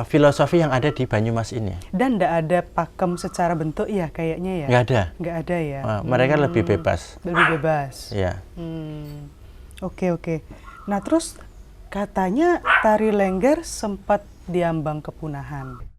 filosofi yang ada di Banyumas ini. Dan tidak ada pakem secara bentuk ya kayaknya ya? Nggak ada. Nggak ada ya? Mereka lebih bebas. Lebih bebas? Ya. Oke. Nah terus katanya tari Lengger sempat diambang kepunahan.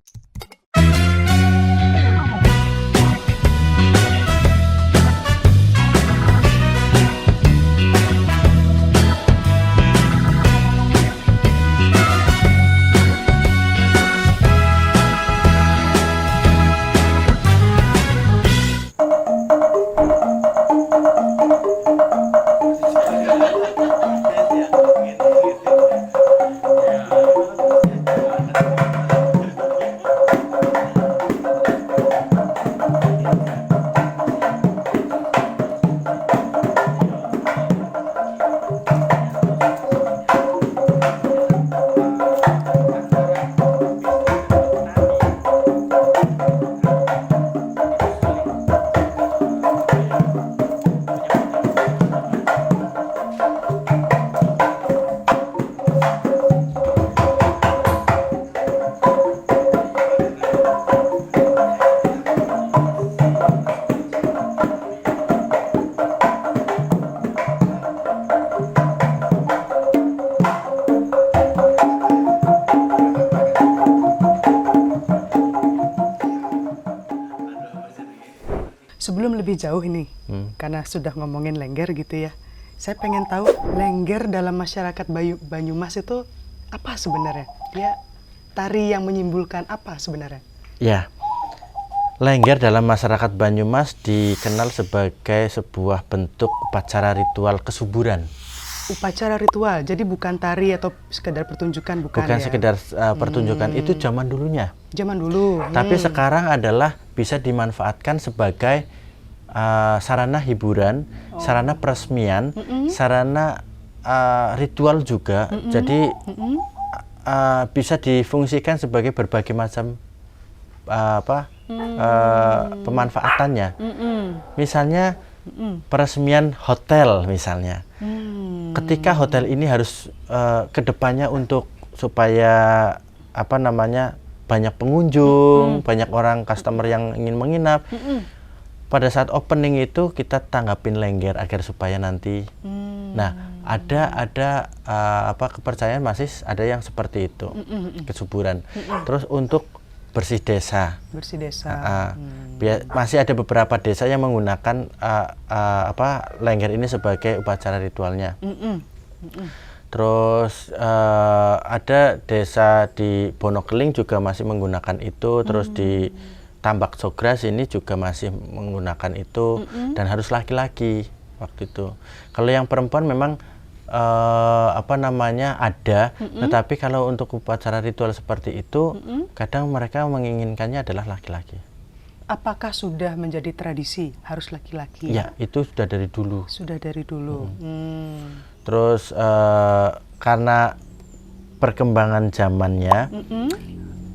Sebelum lebih jauh ini, karena sudah ngomongin Lengger gitu ya, saya pengen tahu Lengger dalam masyarakat Banyumas itu apa sebenarnya? Ya, tari yang menyimpulkan apa sebenarnya? Ya, Lengger dalam masyarakat Banyumas dikenal sebagai sebuah bentuk upacara ritual kesuburan. Upacara ritual, jadi bukan tari atau sekedar pertunjukan, bukan ya? Sekedar pertunjukan, itu zaman dulunya. Zaman dulu. Tapi sekarang adalah bisa dimanfaatkan sebagai sarana hiburan, sarana peresmian, sarana ritual juga. Jadi bisa difungsikan sebagai berbagai macam pemanfaatannya. Misalnya peresmian hotel misalnya. Ketika hotel ini harus kedepannya untuk supaya banyak pengunjung, banyak orang customer yang ingin menginap. Pada saat opening itu kita tanggapin Lengger agar supaya nanti. Nah, ada kepercayaan masih ada yang seperti itu, kesuburan. Terus untuk bersih desa. Masih ada beberapa desa yang menggunakan Lengger ini sebagai upacara ritualnya. Terus ada desa di Bonokeling juga masih menggunakan itu. Terus di Tambak Sogras ini juga masih menggunakan itu, dan harus laki-laki waktu itu. Kalau yang perempuan memang ada, tetapi kalau untuk upacara ritual seperti itu, kadang mereka menginginkannya adalah laki-laki. Apakah sudah menjadi tradisi harus laki-laki? Ya, itu sudah dari dulu. Sudah dari dulu. Terus karena perkembangan zamannya,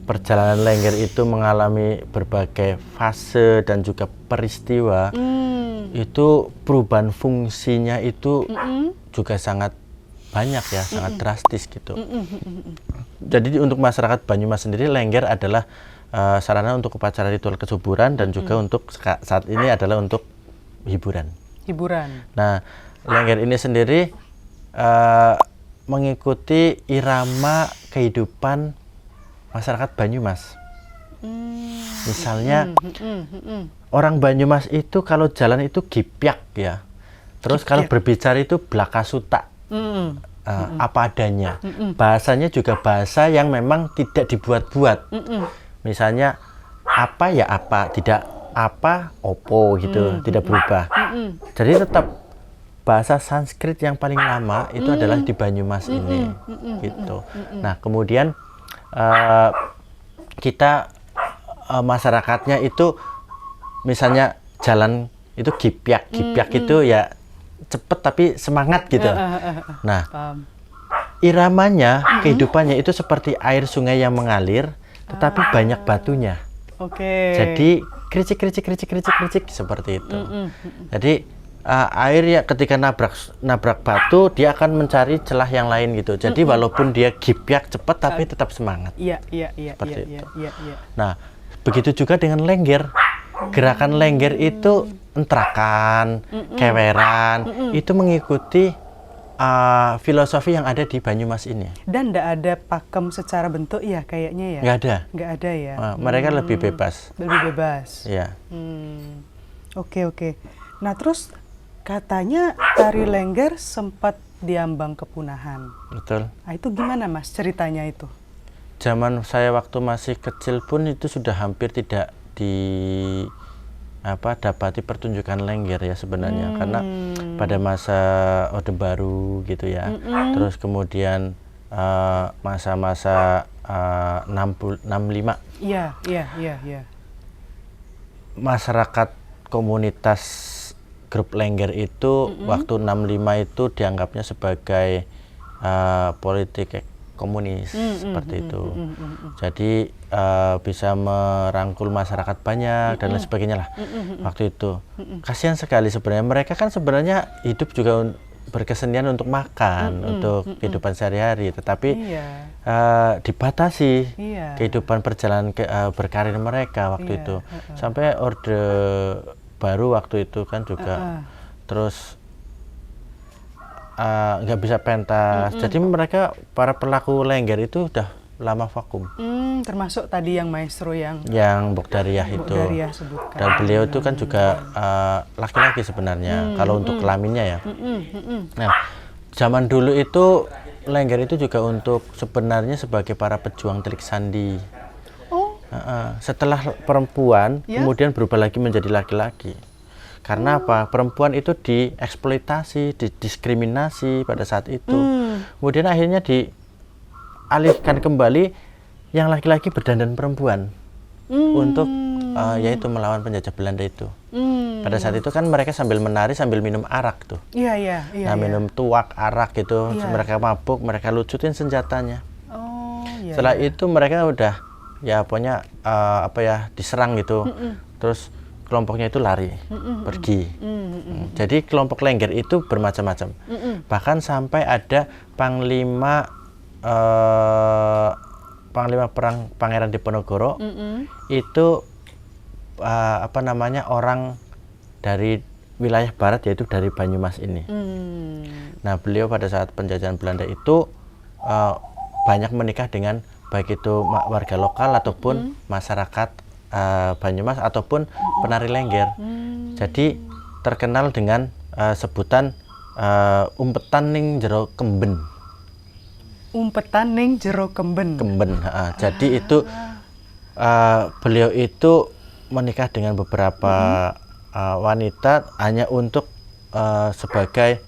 perjalanan Lengger itu mengalami berbagai fase dan juga peristiwa. Itu perubahan fungsinya itu juga sangat banyak ya, sangat drastis gitu. Jadi untuk masyarakat Banyumas sendiri, Lengger adalah sarana untuk upacara ritual kesuburan dan juga untuk saat ini adalah untuk hiburan. Nah, Lengger ini sendiri mengikuti irama kehidupan masyarakat Banyumas. Misalnya orang Banyumas itu kalau jalan itu gipyak ya. Terus kalau berbicara itu blakasuta. Apa adanya. Bahasanya juga bahasa yang memang tidak dibuat-buat. Misalnya apa ya apa, tidak apa opo gitu, tidak berubah. Jadi tetap bahasa Sanskrit yang paling lama itu adalah di Banyumas ini gitu. Nah, kemudian kita masyarakatnya itu misalnya jalan itu gipyak itu ya cepet tapi semangat gitu. Nah, iramanya, kehidupannya itu seperti air sungai yang mengalir tetapi banyak batunya. Jadi kricik seperti itu. Jadi air ya ketika nabrak batu dia akan mencari celah yang lain gitu. Jadi walaupun dia gipyak cepat tapi tetap semangat. Iya. Seperti itu. Iya. Nah, begitu juga dengan lengger. Gerakan lengger itu entrakan, keweran, itu mengikuti filosofi yang ada di Banyumas ini. Dan nggak ada pakem secara bentuk ya kayaknya ya? Nggak ada ya? Mereka lebih bebas. Lebih bebas? Iya. Oke. Nah terus katanya tari lengger sempat diambang kepunahan. Betul. Nah itu gimana Mas ceritanya itu? Zaman saya waktu masih kecil pun itu sudah hampir tidak dapati pertunjukan lengger ya sebenarnya, karena pada masa Orde Baru gitu ya, terus kemudian masa-masa 65 iya masyarakat komunitas grup lengger itu waktu 65 itu dianggapnya sebagai politik komunis seperti itu. Jadi bisa merangkul masyarakat banyak dan lain sebagainya lah waktu itu. Kasihan sekali sebenarnya, mereka kan sebenarnya hidup juga berkesenian untuk makan, untuk kehidupan sehari-hari, tetapi dibatasi kehidupan perjalanan berkarir mereka waktu itu. Sampai Orde Baru waktu itu kan juga terus nggak bisa pentas. Jadi mereka para pelaku lengger itu udah lama vakum. Termasuk tadi yang maestro yang Mbok Dariah itu. Sebutkan. Dan beliau itu kan juga laki-laki sebenarnya kalau untuk kelaminnya ya. Nah, zaman dulu itu lengger itu juga untuk sebenarnya sebagai para pejuang telik sandi. Setelah perempuan kemudian berubah lagi menjadi laki-laki. Karena apa? Perempuan itu dieksploitasi, didiskriminasi pada saat itu. Kemudian akhirnya dialihkan kembali yang laki-laki berdandan perempuan untuk yaitu melawan penjajah Belanda itu. Pada saat itu kan mereka sambil menari sambil minum arak tuh. Iya. Minum tuak, arak gitu. Mereka mabuk, mereka lucutin senjatanya. Setelah itu mereka udah ya pokoknya diserang gitu. Terus kelompoknya itu lari, pergi. Jadi kelompok lengger itu bermacam-macam. Bahkan sampai ada panglima perang Pangeran Diponegoro itu orang dari wilayah barat, yaitu dari Banyumas ini. Nah, beliau pada saat penjajahan Belanda itu banyak menikah dengan baik itu warga lokal ataupun masyarakat Banyumas ataupun penari lengger. Jadi terkenal dengan sebutan umpetan ning jero kemben. Umpetan ning jero kemben. Jadi itu beliau itu menikah dengan beberapa wanita hanya untuk sebagai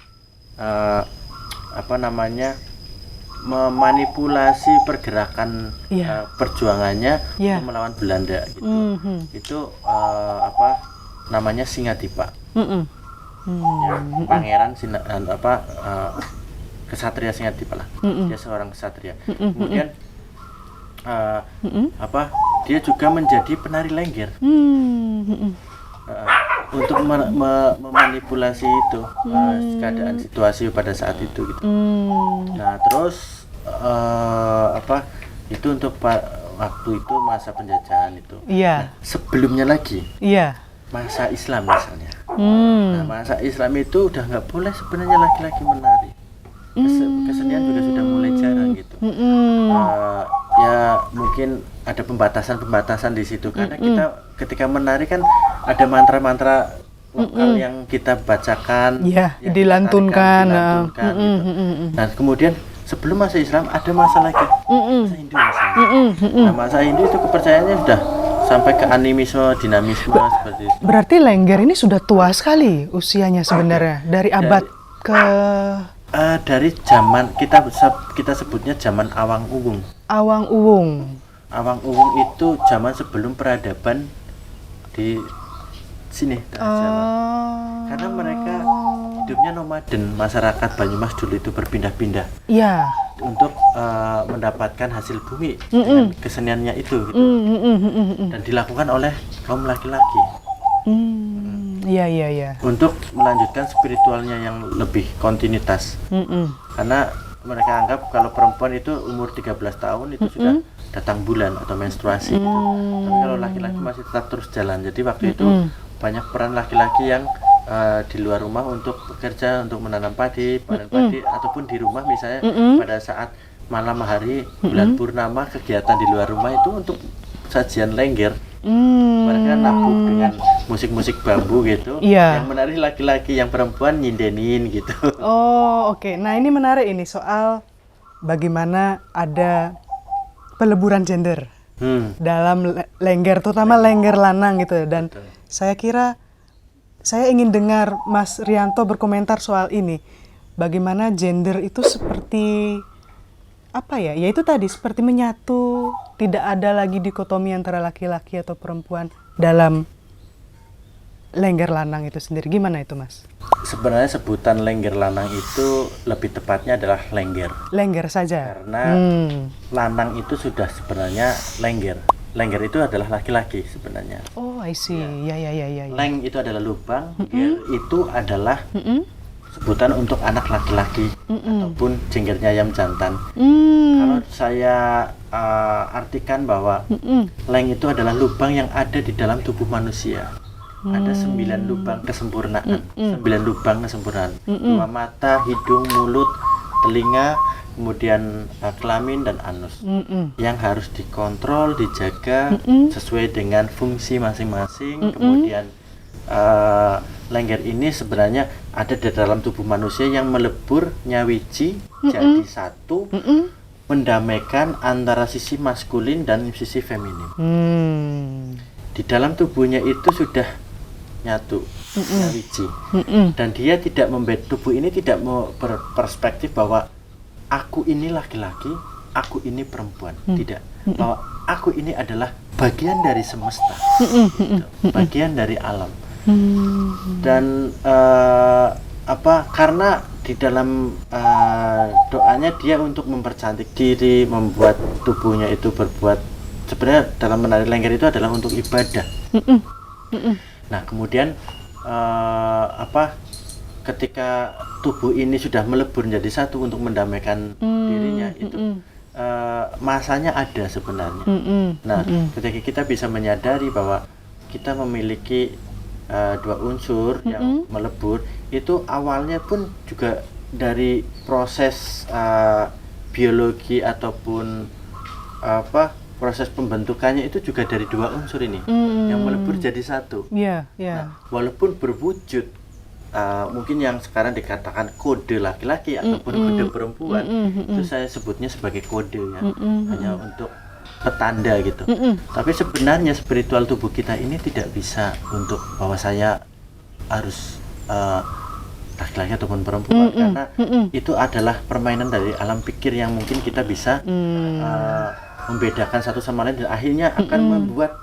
memanipulasi pergerakan perjuangannya untuk melawan Belanda gitu. Itu namanya Singadipa. Pangeran kesatria Singadipa lah. Dia seorang kesatria. Kemudian dia juga menjadi penari lengger. Untuk memanipulasi itu keadaan situasi pada saat itu gitu. Nah, terus itu untuk waktu itu masa penjajahan itu. Nah, sebelumnya lagi. Masa Islam misalnya. Nah, masa Islam itu udah nggak boleh sebenarnya laki-laki menari. Kesenian juga sudah mulai jarang gitu. Ya mungkin ada pembatasan di situ karena kita ketika menari kan ada mantra-mantra lokal yang kita bacakan, yang dilantunkan gitu. Nah, kemudian sebelum masa Islam ada masa lagi, masa Hindu misalnya. Nah, masa Hindu itu kepercayaannya sudah sampai ke animisme, dinamisme seperti itu. Berarti lengger ini sudah tua sekali usianya sebenarnya, dari abad dari zaman kita sebutnya zaman Awang Uwung. Awang Uwung itu zaman sebelum peradaban di sini Jawa. Karena mereka hidupnya nomaden, masyarakat Banyumas dulu itu berpindah-pindah. Untuk mendapatkan hasil bumi dengan keseniannya itu gitu. Dan dilakukan oleh kaum laki-laki. Iya, iya, iya. untuk melanjutkan spiritualnya yang lebih kontinuitas. Karena mereka anggap kalau perempuan itu umur 13 tahun itu sudah datang bulan atau menstruasi gitu. Tapi kalau laki-laki masih tetap terus jalan. Jadi waktu itu banyak peran laki-laki yang di luar rumah untuk bekerja, untuk menanam padi, panen padi, ataupun di rumah misalnya pada saat malam hari bulan purnama kegiatan di luar rumah itu untuk sajian lengger. Mereka nabung dengan musik-musik bambu gitu. Iya. Yang menari laki-laki, yang perempuan nyindenin gitu. Oh, oke. Nah, ini menarik ini soal bagaimana ada peleburan gender dalam lengger, terutama lengger lanang gitu. Dan saya kira saya ingin dengar Mas Rianto berkomentar soal ini. Bagaimana gender itu seperti apa ya? Ya itu tadi seperti menyatu, tidak ada lagi dikotomi antara laki-laki atau perempuan dalam lengger lanang itu sendiri. Gimana itu, Mas? Sebenarnya sebutan lengger lanang itu lebih tepatnya adalah lengger. Lengger saja. Karena lanang itu sudah sebenarnya lengger. Lengger itu adalah laki-laki sebenarnya. Oh, I see. Ya, ya, ya, ya. Leng itu adalah lubang, ger itu adalah sebutan untuk anak laki-laki ataupun jenggernya ayam jantan. Kalau saya artikan bahwa leng itu adalah lubang yang ada di dalam tubuh manusia. Ada 9 lubang kesempurnaan, 9 lubang kesempurnaan. 2 mata, hidung, mulut, telinga, kemudian kelamin dan anus. Yang harus dikontrol, dijaga sesuai dengan fungsi masing-masing. Kemudian lengger ini sebenarnya ada di dalam tubuh manusia yang melebur nyawiji jadi satu, mendamaikan antara sisi maskulin dan sisi feminin. Di dalam tubuhnya itu sudah nyatu, nyawiji, dan dia tidak tubuh ini tidak mau berperspektif bahwa aku ini laki-laki, aku ini perempuan, tidak, bahwa aku ini adalah bagian dari semesta, gitu. Bagian dari alam. Dan karena di dalam doanya dia untuk mempercantik diri, membuat tubuhnya itu berbuat, sebenarnya dalam menari lengger itu adalah untuk ibadah. Nah, kemudian ketika tubuh ini sudah melebur menjadi satu untuk mendamaikan dirinya, itu masanya ada sebenarnya. Nah, ketika kita bisa menyadari bahwa kita memiliki 2 unsur yang melebur, itu awalnya pun juga dari proses biologi ataupun proses pembentukannya itu juga dari 2 unsur ini yang melebur jadi satu. Nah, walaupun berwujud mungkin yang sekarang dikatakan kode laki-laki ataupun kode perempuan, itu saya sebutnya sebagai kode ya, hanya untuk petanda gitu. Tapi sebenarnya spiritual tubuh kita ini tidak bisa untuk bahwa saya harus laki-laki ataupun perempuan, karena itu adalah permainan dari alam pikir yang mungkin kita bisa membedakan satu sama lain, dan akhirnya akan membuat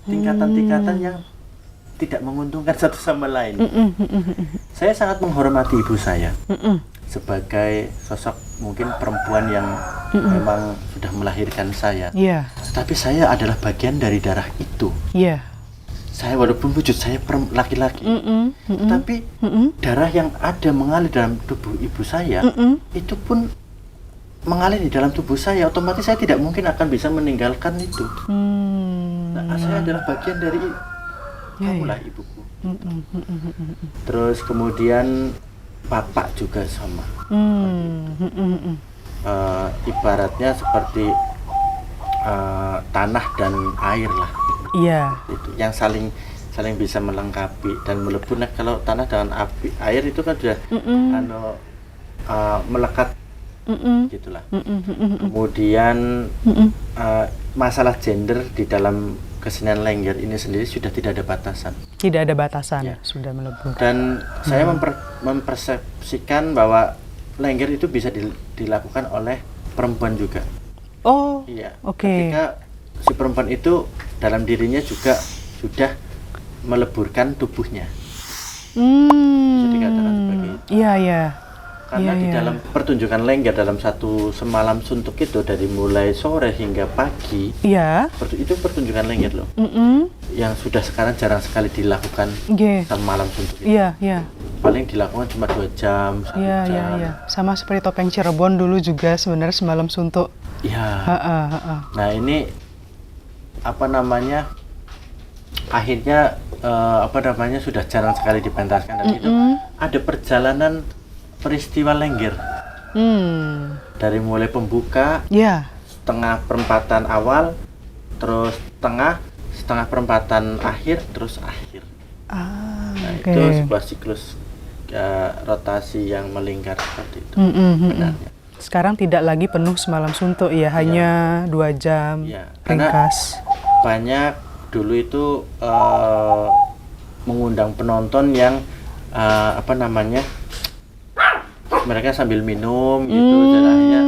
tingkatan-tingkatan yang tidak menguntungkan satu sama lain. Saya sangat menghormati ibu saya sebagai sosok mungkin perempuan yang memang sudah melahirkan saya. Tapi saya adalah bagian dari darah itu. Saya walaupun wujud saya laki-laki, tapi darah yang ada mengalir dalam tubuh ibu saya itu pun mengalir di dalam tubuh saya, otomatis saya tidak mungkin akan bisa meninggalkan itu. Nah, saya adalah bagian dari kamulah ibuku. Terus kemudian bapak juga sama. Ibaratnya seperti tanah dan air lah. Itu yang saling bisa melengkapi dan melebur. Nah, kalau tanah dan air itu kan sudah melekat. Gitulah. Kemudian masalah gender di dalam kesenian lengger ini sendiri sudah tidak ada batasan. Tidak ada batasan, sudah melebur. Dan saya mempersepsikan bahwa lengger itu bisa dilakukan oleh perempuan juga. Oh, iya. Oke. Ketika si perempuan itu dalam dirinya juga sudah meleburkan tubuhnya. Bisa dikatakan sebagai itu. Iya. Karena di dalam pertunjukan lengger dalam satu semalam suntuk itu dari mulai sore hingga pagi, itu pertunjukan lengger loh. yang sudah sekarang jarang sekali dilakukan Nggih. semalam suntuk itu. Iya, iya. Paling dilakukan cuma 2 jam, 1 Iya, jam. iya, iya. Sama seperti topeng Cirebon dulu juga sebenarnya semalam suntuk. Iya. Heeh, heeh. Nah ini apa namanya, akhirnya apa namanya sudah jarang sekali dipentaskan, dan itu ada perjalanan peristiwa Lengger dari mulai pembuka, Iya. setengah perempatan awal, terus setengah perempatan akhir, terus akhir. Ah, Nah oke. itu sebuah siklus rotasi yang melingkar seperti itu benarnya. Sekarang tidak lagi penuh semalam suntuk ya, hanya 2 jam, Iya, karena ringkas. banyak dulu itu mengundang penonton yang apa namanya, mereka sambil minum gitu, dan akhirnya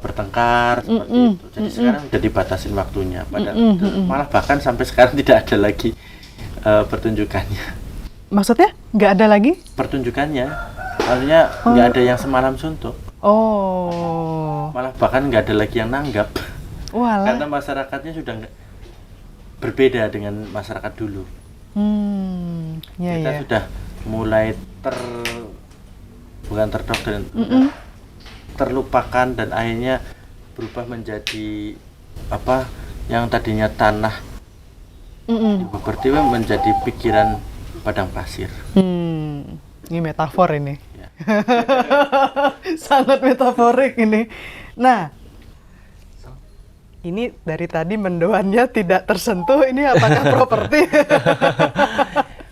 bertengkar seperti itu. Jadi sekarang udah dibatasin waktunya, malah bahkan sampai sekarang tidak ada lagi pertunjukannya. Maksudnya nggak ada lagi? Pertunjukannya, artinya nggak ada yang semalam suntuk, Oh, malah bahkan nggak ada lagi yang nanggap. walah. Karena masyarakatnya sudah berbeda dengan masyarakat dulu. Ya, Kita ya. sudah mulai bukan terdoktrin, udah terlupakan, dan akhirnya berubah menjadi apa yang tadinya tanah ibu pertiwi menjadi pikiran padang pasir. Ini metafor ini. Ya. Sangat metaforik ini. Nah, ini dari tadi mendoannya tidak tersentuh. Ini apakah properti?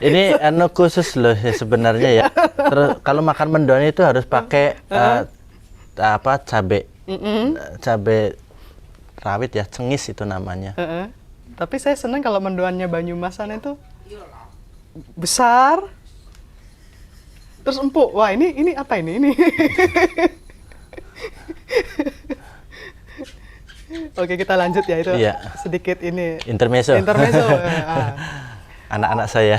Ini khusus loh ya sebenarnya ya. Terus kalau makan mendoan itu harus pakai apa, cabe rawit ya, cengis itu namanya. Tapi saya senang kalau mendoannya Banyumasan itu besar, terus empuk. Wah, ini apa ini? Ini. Oke, kita lanjut ya, itu Iya. sedikit ini Intermezzo. intermezzo. Anak-anak saya.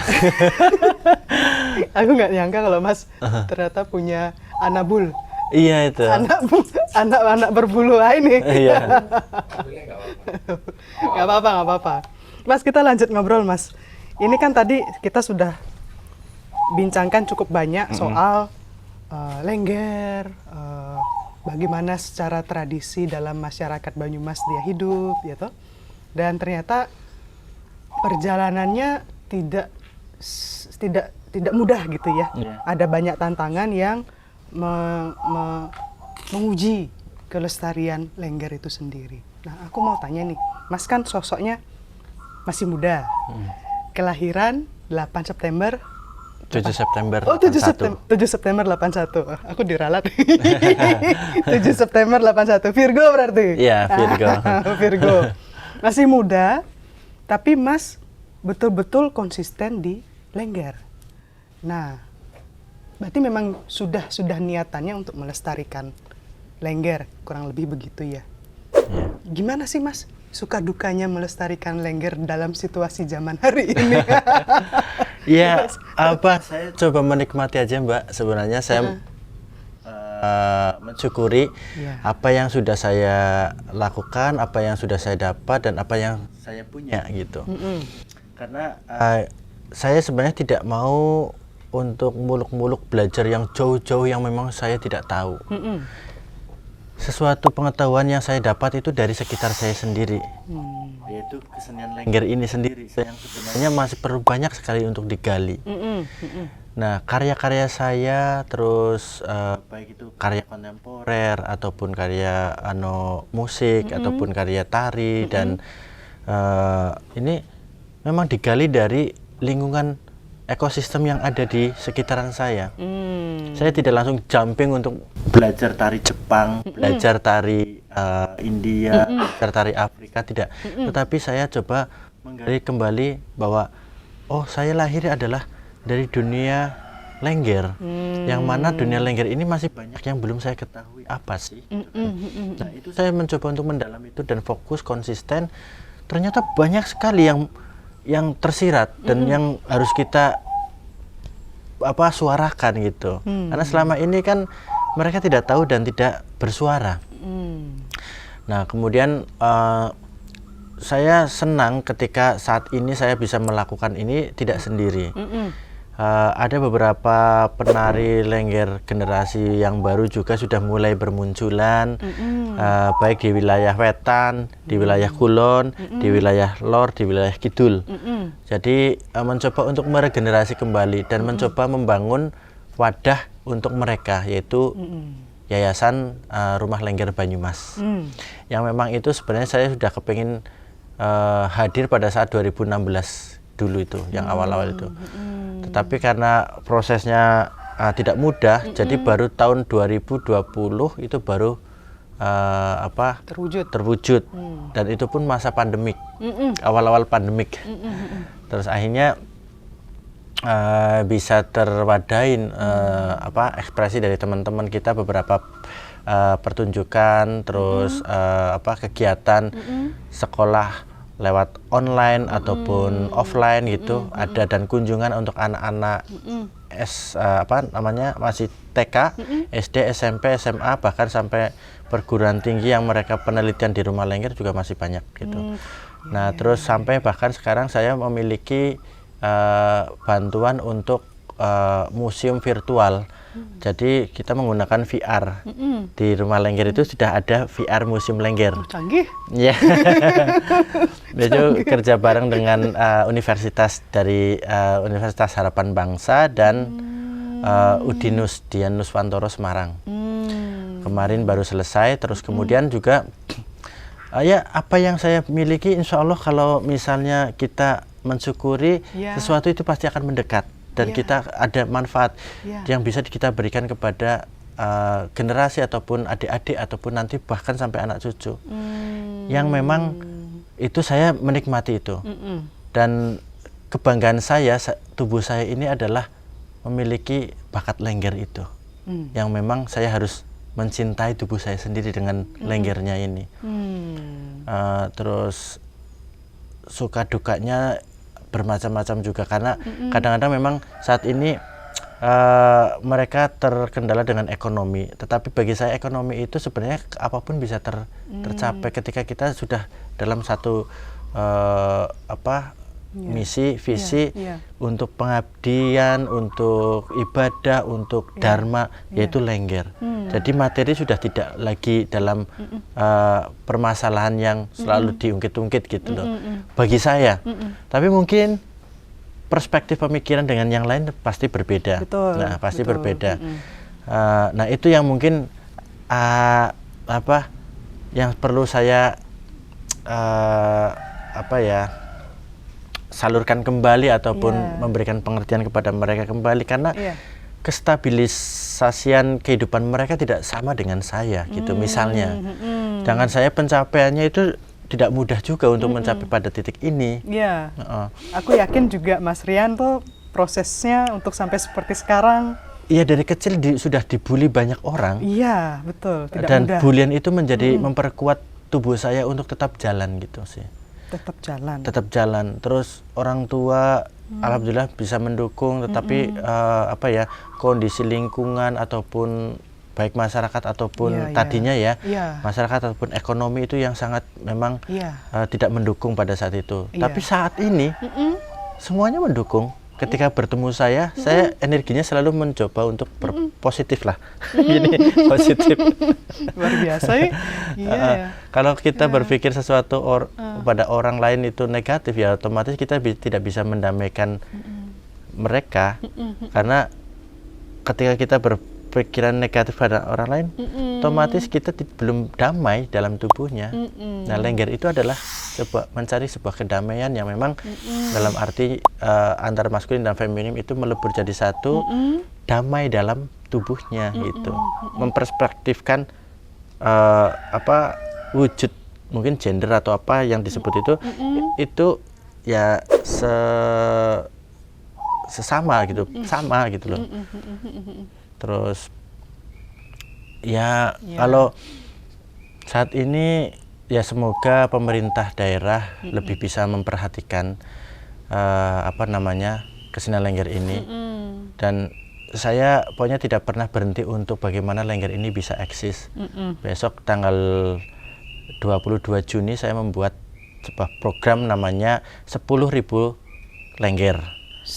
Aku nggak nyangka kalau Mas ternyata punya anabul. Iya itu. Anak berbulu ini. Iya. Nggak apa-apa. Mas, kita lanjut ngobrol, Mas. Ini kan tadi kita sudah bincangkan cukup banyak soal Lengger, bagaimana secara tradisi dalam masyarakat Banyumas dia hidup, ya toh. Dan ternyata perjalanannya tidak mudah gitu ya. Ada banyak tantangan yang menguji kelestarian Lengger itu sendiri. Nah, aku mau tanya nih, Mas kan sosoknya masih muda. Kelahiran 8 September 7 September. Oh, 7 September 81. Aku diralat. 7 September 81. Virgo berarti? Iya, Virgo. Virgo. Masih muda, tapi Mas betul-betul konsisten di Lengger. Nah, berarti memang sudah niatannya untuk melestarikan Lengger, kurang lebih begitu ya. Iya. Gimana sih, Mas, suka dukanya melestarikan Lengger dalam situasi zaman hari ini? Iya, saya coba menikmati aja, Mbak. Sebenarnya saya mensyukuri apa yang sudah saya lakukan, apa yang sudah saya dapat, dan apa yang saya punya gitu. Karena saya sebenarnya tidak mau untuk muluk-muluk belajar yang jauh-jauh yang memang saya tidak tahu. Sesuatu pengetahuan yang saya dapat itu dari sekitar saya sendiri, yaitu kesenian Lengger ini sendiri yang sebenarnya masih perlu banyak sekali untuk digali. Nah, karya-karya saya terus baik itu karya kontemporer ataupun karya musik ataupun karya tari, dan ini memang digali dari lingkungan ekosistem yang ada di sekitaran saya. Saya tidak langsung jumping untuk belajar tari Jepang, belajar tari India, belajar tari Afrika, tidak. Tetapi saya coba menggali kembali bahwa saya lahir adalah dari dunia Lengger, yang mana dunia Lengger ini masih banyak yang belum saya ketahui apa sih. Nah, itu saya mencoba untuk mendalam itu dan fokus konsisten. Ternyata banyak sekali yang tersirat dan yang harus kita suarakan gitu. Karena selama ini kan mereka tidak tahu dan tidak bersuara. Nah, kemudian saya senang ketika saat ini saya bisa melakukan ini tidak sendiri. Ada beberapa penari lengger generasi yang baru juga sudah mulai bermunculan, baik di wilayah Wetan, di wilayah Kulon, di wilayah Lor, di wilayah Kidul. Jadi mencoba untuk meregenerasi kembali dan mencoba membangun wadah untuk mereka, yaitu Yayasan Rumah Lengger Banyumas. Yang memang itu sebenarnya saya sudah kepingin hadir pada saat 2016 dulu itu, yang awal-awal itu. Tetapi karena prosesnya tidak mudah, jadi baru tahun 2020 itu baru terwujud. Dan itu pun masa pandemik, awal-awal pandemik. Terus akhirnya bisa terwadain ekspresi dari teman-teman kita, beberapa pertunjukan, terus kegiatan sekolah lewat online ataupun offline gitu, ada, dan kunjungan untuk anak-anak masih TK, SD, SMP, SMA, bahkan sampai perguruan tinggi yang mereka penelitian di Rumah Lengger juga masih banyak gitu. Nah, terus sampai bahkan sekarang saya memiliki bantuan untuk museum virtual. Jadi kita menggunakan VR. Di Rumah Lengger itu sudah ada VR Museum Lengger. Canggih. Ya. Itu kerja bareng dengan universitas dari Universitas Harapan Bangsa dan Udinus Dian Nuswantoro Semarang. Kemarin baru selesai. Terus kemudian juga apa yang saya miliki, insya Allah kalau misalnya kita mensyukuri sesuatu itu pasti akan mendekat. Dan kita ada manfaat yang bisa kita berikan kepada generasi ataupun adik-adik ataupun nanti bahkan sampai anak cucu. Yang memang itu saya menikmati itu. Dan kebanggaan saya, tubuh saya ini adalah memiliki bakat lengger itu. Yang memang saya harus mencintai tubuh saya sendiri dengan lenggernya ini. Terus suka dukanya bermacam-macam juga, karena kadang-kadang memang saat ini mereka terkendala dengan ekonomi, tetapi bagi saya ekonomi itu sebenarnya apapun bisa tercapai ketika kita sudah dalam satu misi, visi untuk pengabdian, untuk ibadah, untuk dharma, yaitu lengger. Jadi materi sudah tidak lagi dalam permasalahan yang selalu diungkit-ungkit gitu loh. Bagi saya. Tapi mungkin perspektif pemikiran dengan yang lain pasti berbeda. Pasti berbeda. Nah, itu yang mungkin yang perlu saya salurkan kembali ataupun memberikan pengertian kepada mereka kembali, karena kestabilisasian kehidupan mereka tidak sama dengan saya gitu. Misalnya dengan saya pencapaiannya itu tidak mudah juga untuk mencapai pada titik ini. Aku yakin juga Mas Rian tuh prosesnya untuk sampai seperti sekarang. Iya, dari kecil sudah dibully banyak orang. Iya, betul. Tidak dan mudah. Bulian itu menjadi memperkuat tubuh saya untuk tetap jalan gitu sih. Tetap jalan. Terus orang tua alhamdulillah bisa mendukung, tetapi kondisi lingkungan ataupun baik masyarakat ataupun tadinya masyarakat ataupun ekonomi itu yang sangat memang tidak mendukung pada saat itu. Tapi saat ini semuanya mendukung. Ketika bertemu saya energinya selalu mencoba untuk berpositif lah. Gini, positif. Luar biasa ya. Kalau kita berpikir sesuatu pada orang lain itu negatif, ya otomatis kita tidak bisa mendamaikan mereka. Karena ketika kita berpikiran negatif pada orang lain, otomatis kita belum damai dalam tubuhnya. Nah, lengger itu adalah mencari sebuah kedamaian yang memang dalam arti antara maskulin dan feminim itu melebur jadi satu, damai dalam tubuhnya gitu. Memperspektifkan wujud mungkin gender atau apa yang disebut itu ya sesama gitu, sama gitu loh. Terus kalau saat ini ya semoga pemerintah daerah lebih bisa memperhatikan kesenian lengger ini. Dan saya pokoknya tidak pernah berhenti untuk bagaimana lengger ini bisa eksis. Besok tanggal 22 Juni saya membuat sebuah program namanya 10.000 lengger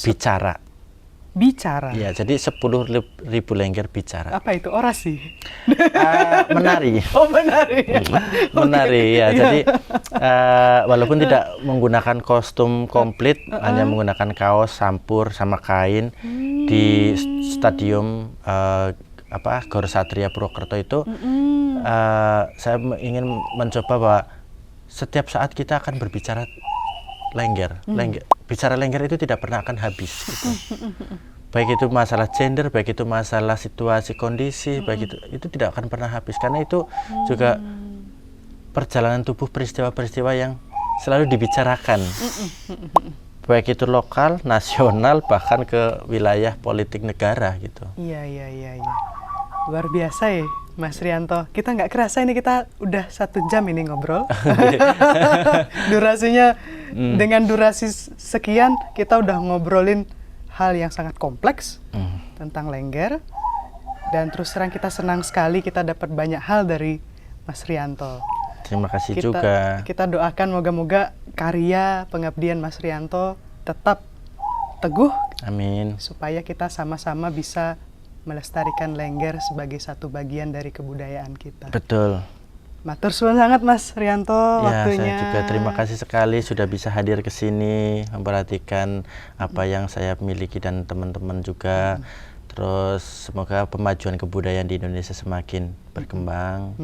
bicara. Bicara. Ya, jadi 10.000 lengger bicara. Apa itu? Orasi? Menari. Oh, menari. Menari ya. Jadi walaupun tidak menggunakan kostum komplit, hanya menggunakan kaos, sampur sama kain di stadium Gor Satria Purwokerto itu, saya ingin mencoba bahwa setiap saat kita akan berbicara lengger. Bicara lengger itu tidak pernah akan habis. Gitu. Baik itu masalah gender, baik itu masalah situasi kondisi, baik itu tidak akan pernah habis, karena itu juga perjalanan tubuh peristiwa-peristiwa yang selalu dibicarakan, baik itu lokal, nasional, bahkan ke wilayah politik negara gitu. Iya. Luar biasa ya, Mas Rianto. Kita nggak kerasa ini kita udah 1 jam ini ngobrol. Durasinya dengan durasi sekian kita udah ngobrolin hal yang sangat kompleks tentang lengger. Dan terus terang kita senang sekali kita dapat banyak hal dari Mas Rianto. Terima kasih juga. Kita doakan moga-moga karya pengabdian Mas Rianto tetap teguh. Amin. Supaya kita sama-sama bisa melestarikan lengger sebagai satu bagian dari kebudayaan kita. Betul. Matur suwun sangat Mas Rianto waktunya. Saya juga terima kasih sekali sudah bisa hadir ke sini, memperhatikan apa yang saya miliki dan teman-teman juga. Terus semoga pemajuan kebudayaan di Indonesia semakin berkembang.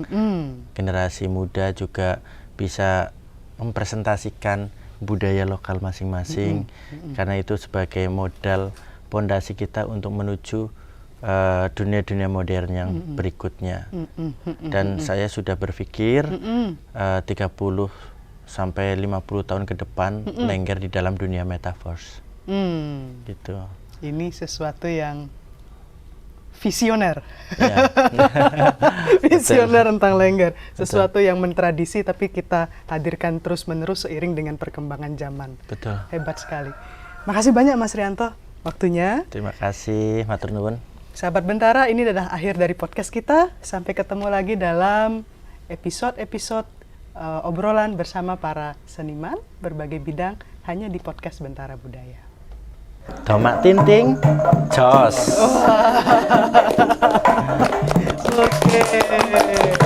Generasi muda juga bisa mempresentasikan budaya lokal masing-masing, karena itu sebagai modal pondasi kita untuk menuju dunia-dunia modern yang berikutnya. Dan saya sudah berpikir 30 sampai 50 tahun ke depan lengger di dalam dunia metaverse. Gitu. Ini sesuatu yang visioner. Ya. Visioner tentang lengger. Sesuatu yang mentradisi tapi kita hadirkan terus-menerus seiring dengan perkembangan zaman. Betul. Hebat sekali. Makasih banyak Mas Rianto waktunya. Terima kasih, matur nuwun. Sahabat Bentara, ini adalah akhir dari podcast kita. Sampai ketemu lagi dalam episode-episode obrolan bersama para seniman berbagai bidang hanya di podcast Bentara Budaya. Tomak tinting, jos. Oke.